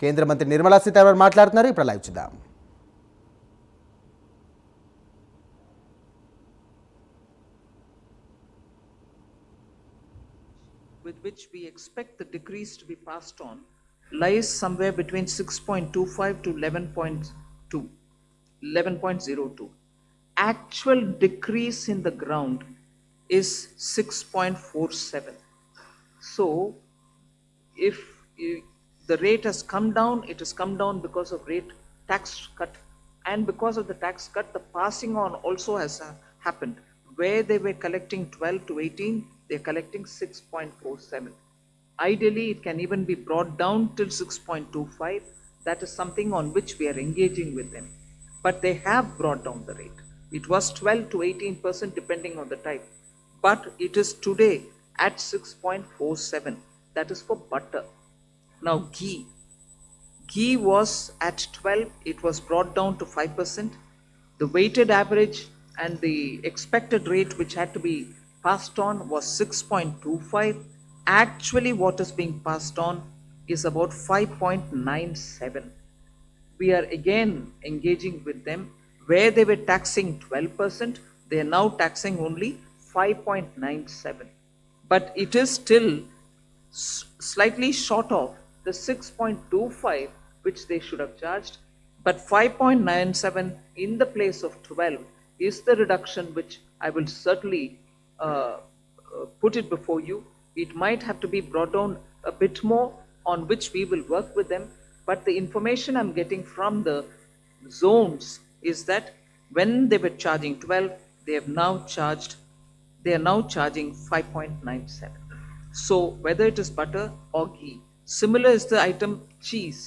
కేంద్ర మంత్రి నిర్మలా సీతారామన్ మాట్లాడుతున్నారు. ఇప్పుడు లైవ్ చూద్దాం. With which we expect the decrease to be passed on lies somewhere between 6.25 to 11.02. Actual decrease in the ground is 6.47. So if the rate has come down, it has come down because of rate tax cut, and because of the tax cut the passing on also has happened. Where they were collecting 12 to 18, they are collecting 6.47. Ideally it can even be brought down till 6.25. That is something on which we are engaging with them, but they have brought down the rate. It was 12 to 18% depending on the type, but it is today at 6.47. That is for butter. Now ghee was at 12, it was brought down to 5%. The weighted average and the expected rate which had to be passed on was 6.25. Actually what is being passed on is about 5.97. We are again engaging with them. Where they were taxing 12%, they are now taxing only 5.97. But it is still slightly short of the 6.25 which they should have charged, but 5.97 in the place of 12 is the reduction which I will certainly put it before you. It might have to be brought down a bit more, on which we will work with them, but the information I'm getting from the zones is that when they were charging 12, they are now charging 5.97. So whether it is butter or ghee, similar is the item cheese.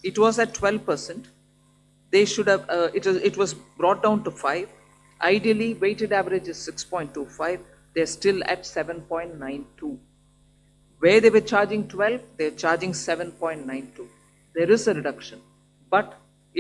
It was at 12%. They should have it was brought down to 5. Ideally weighted average is 6.25. They're still at 7.92. Where they were charging 12, they're charging 7.92. There is a reduction, but